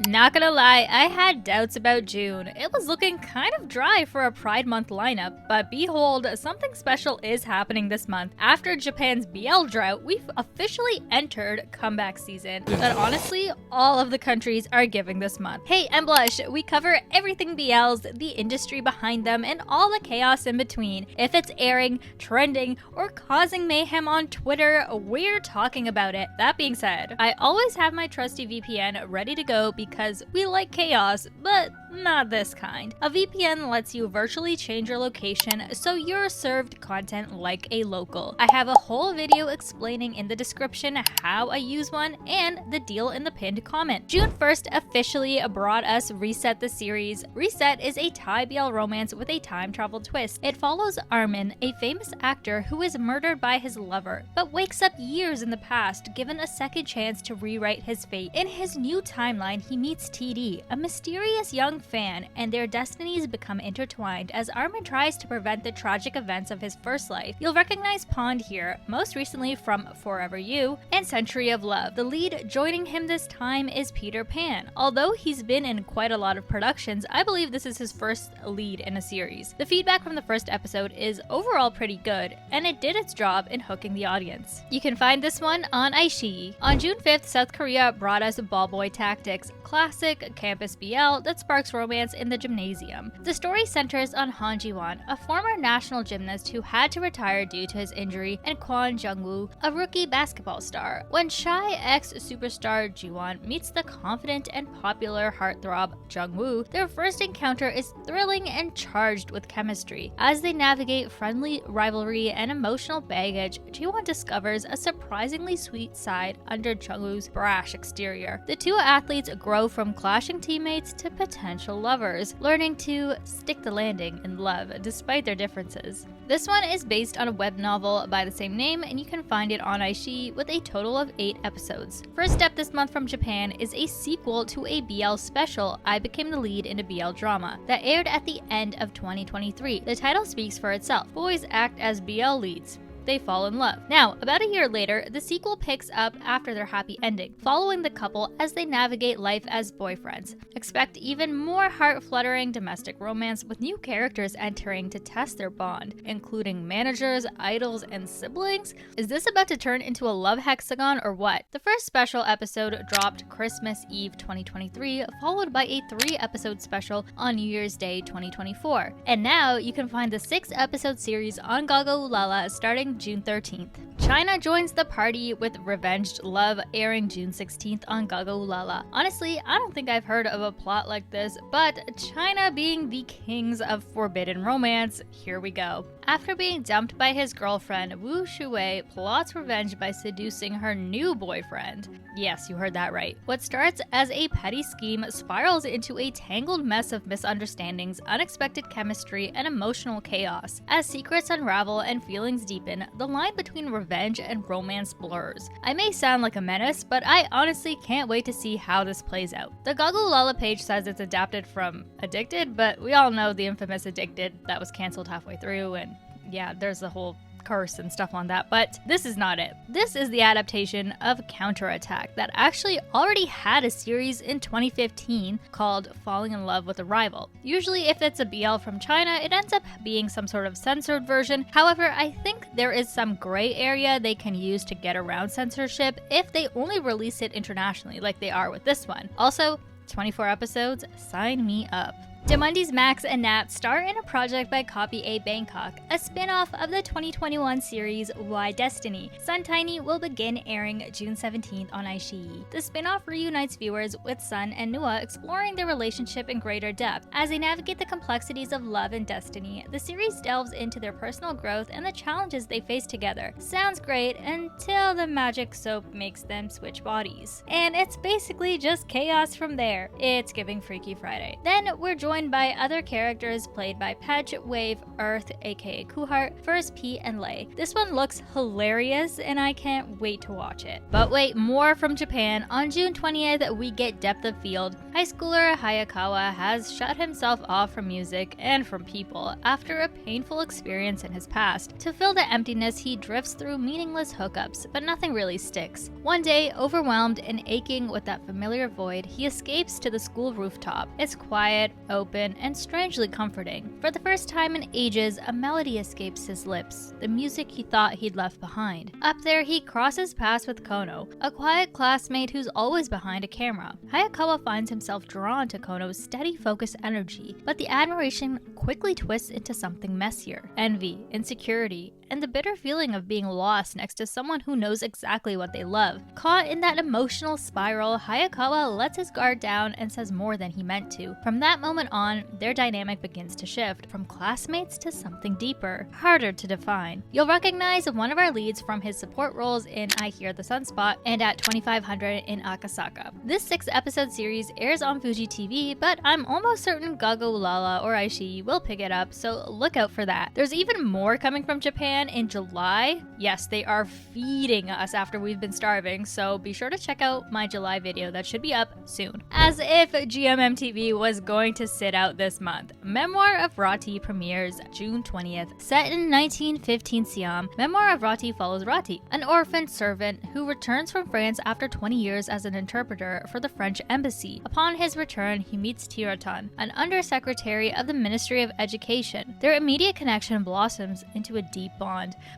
Not gonna lie, I had doubts about June. It was looking kind of dry for a Pride Month lineup, but behold, something special is happening this month. After Japan's BL drought, we've officially entered comeback season that honestly, all of the countries are giving this month. Hey, I'm Blush. We cover everything BLs, the industry behind them, and all the chaos in between. If it's airing, trending, or causing mayhem on Twitter, we're talking about it. That being said, I always have my trusty VPN ready to go because we like chaos, but not this kind. A VPN lets you virtually change your location so you're served content like a local. I have a whole video explaining in the description how I use one and the deal in the pinned comment. June 1st officially brought us Reset the series. Reset is a Thai BL romance with a time travel twist. It follows Armin, a famous actor who is murdered by his lover, but wakes up years in the past, given a second chance to rewrite his fate. In his new timeline, he meets TD, a mysterious young fan, and their destinies become intertwined as Armin tries to prevent the tragic events of his first life. You'll recognize Pond here, most recently from Forever You and Century of Love. The lead joining him this time is Peter Pan. Although he's been in quite a lot of productions, I believe this is his first lead in a series. The feedback from the first episode is overall pretty good, and it did its job in hooking the audience. You can find this one on iQIYI. On June 5th, South Korea brought us Ball Boy Tactics, classic campus BL that sparks romance in the gymnasium. The story centers on Han Ji-won, a former national gymnast who had to retire due to his injury, and Kwon Jung-woo, a rookie basketball star. When shy ex-superstar Ji-won meets the confident and popular heartthrob Jung-woo, their first encounter is thrilling and charged with chemistry. As they navigate friendly rivalry and emotional baggage, Ji-won discovers a surprisingly sweet side under Jung-woo's brash exterior. The two athletes grow from clashing teammates to potential lovers, learning to stick the landing in love despite their differences. This one is based on a web novel by the same name, and you can find it on iQIYI with a total of 8 episodes. First step this month from Japan is a sequel to a BL special, I Became the Lead in a BL Drama, that aired at the end of 2023. The title speaks for itself. Boys act as BL leads. They fall in love. Now, about a year later, the sequel picks up after their happy ending, following the couple as they navigate life as boyfriends. Expect even more heart-fluttering domestic romance with new characters entering to test their bond, including managers, idols, and siblings. Is this about to turn into a love hexagon or what? The first special episode dropped Christmas Eve 2023, followed by a 3-episode special on New Year's Day 2024. And now you can find the 6-episode series on GaGaOOLala starting June 13th. China joins the party with Revenged Love airing June 16th on GaGaOOLala. Honestly, I don't think I've heard of a plot like this, but China being the kings of forbidden romance, here we go. After being dumped by his girlfriend, Wu Shuwei plots revenge by seducing her new boyfriend. Yes, you heard that right. What starts as a petty scheme spirals into a tangled mess of misunderstandings, unexpected chemistry, and emotional chaos. As secrets unravel and feelings deepen, the line between revenge and romance blurs. I may sound like a menace, but I honestly can't wait to see how this plays out. The GaGaOOLala page says it's adapted from Addicted, but we all know the infamous Addicted that was canceled halfway through, and yeah, there's the whole curse and stuff on that, but this is not it. This is the adaptation of Counterattack that actually already had a series in 2015 called Falling in Love with a Rival. Usually if it's a BL from China, it ends up being some sort of censored version. However, I think there is some gray area they can use to get around censorship if they only release it internationally like they are with this one. Also, 24 episodes, sign me up. Demundi's Max and Nat star in a project by Copy A Bangkok, a spin-off of the 2021 series Why Destiny. Sun Tiny will begin airing June 17th on iQIYI. The spin-off reunites viewers with Sun and Nua exploring their relationship in greater depth. As they navigate the complexities of love and destiny, the series delves into their personal growth and the challenges they face together. Sounds great until the magic soap makes them switch bodies. And it's basically just chaos from there. It's giving Freaky Friday. Then we're joined joined by other characters played by Petch, Wave, Earth aka Kuhart, First P, and Lei. This one looks hilarious and I can't wait to watch it. But wait, more from Japan. On June 20th, we get Depth of Field. High schooler Hayakawa has shut himself off from music and from people after a painful experience in his past. To fill the emptiness, he drifts through meaningless hookups, but nothing really sticks. One day, overwhelmed and aching with that familiar void, he escapes to the school rooftop. It's quiet, open, and strangely comforting. For the first time in ages, a melody escapes his lips, the music he thought he'd left behind. Up there, he crosses paths with Kono, a quiet classmate who's always behind a camera. Hayakawa finds himself drawn to Kono's steady, focused energy, but the admiration quickly twists into something messier. Envy, insecurity, and the bitter feeling of being lost next to someone who knows exactly what they love. Caught in that emotional spiral, Hayakawa lets his guard down and says more than he meant to. From that moment on, their dynamic begins to shift, from classmates to something deeper, harder to define. You'll recognize one of our leads from his support roles in I Hear the Sunspot and at 2500 in Akasaka. This 6-episode series airs on Fuji TV, but I'm almost certain Gago Lala or Aishi will pick it up, so look out for that. There's even more coming from Japan in July. Yes, they are feeding us after we've been starving, so be sure to check out my July video that should be up soon. As if GMMTV was going to sit out this month, Memoir of Rati premieres June 20th. Set in 1915 Siam, Memoir of Rati follows Rati, an orphaned servant who returns from France after 20 years as an interpreter for the French embassy. Upon his return, he meets Tiratan, an undersecretary of the Ministry of Education. Their immediate connection blossoms into a deep bond,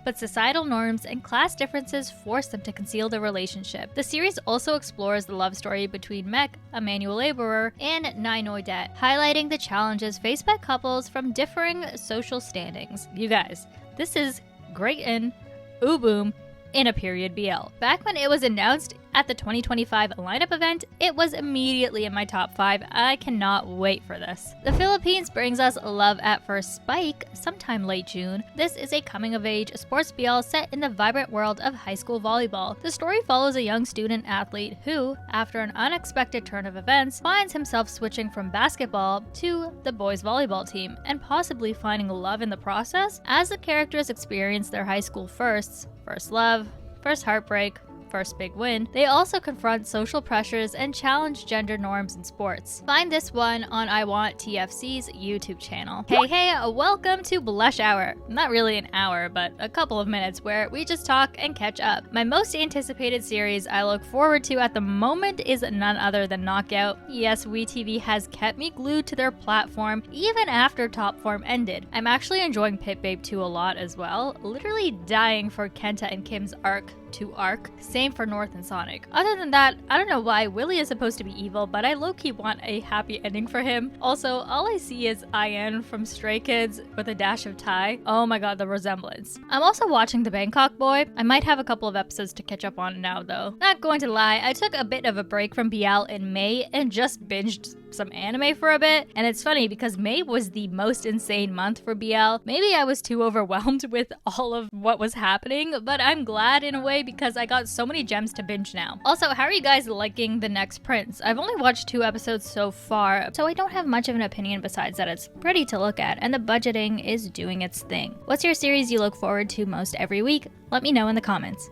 but societal norms and class differences force them to conceal their relationship. The series also explores the love story between Mek, a manual laborer, and Nainoidet, highlighting the challenges faced by couples from differing social standings. You guys, this is great in Uboom in a period BL. Back when it was announced at the 2025 lineup event, it was immediately in my top 5. I cannot wait for this. The Philippines brings us Love at First Spike sometime late June. This is a coming-of-age sports BL set in the vibrant world of high school volleyball. The story follows a young student athlete who, after an unexpected turn of events, finds himself switching from basketball to the boys' volleyball team, and possibly finding love in the process. As the characters experience their high school firsts, first love, first heartbreak, first big win, they also confront social pressures and challenge gender norms in sports. Find this one on I Want TFC's YouTube channel. Hey, welcome to Blush Hour. Not really an hour, but a couple of minutes where we just talk and catch up. My most anticipated series I look forward to at the moment is none other than Knockout. Yes, WeTV has kept me glued to their platform even after Top Form ended. I'm actually enjoying Pit Babe 2 a lot as well, literally dying for Kenta and Kim's arc to arc. Same for North and Sonic. Other than that, I don't know why Willie is supposed to be evil, but I low-key want a happy ending for him. Also, all I see is IN from Stray Kids with a dash of Ty. Oh my god, the resemblance. I'm also watching The Bangkok Boy. I might have a couple of episodes to catch up on now though. Not going to lie, I took a bit of a break from BL in May and just binged some anime for a bit, and it's funny because May was the most insane month for BL. Maybe I was too overwhelmed with all of what was happening, but I'm glad in a way because I got so many gems to binge now. Also, how are you guys liking The Next Prince? I've only watched 2 episodes so far, so I don't have much of an opinion besides that it's pretty to look at and the budgeting is doing its thing. What's your series you look forward to most every week? Let me know in the comments.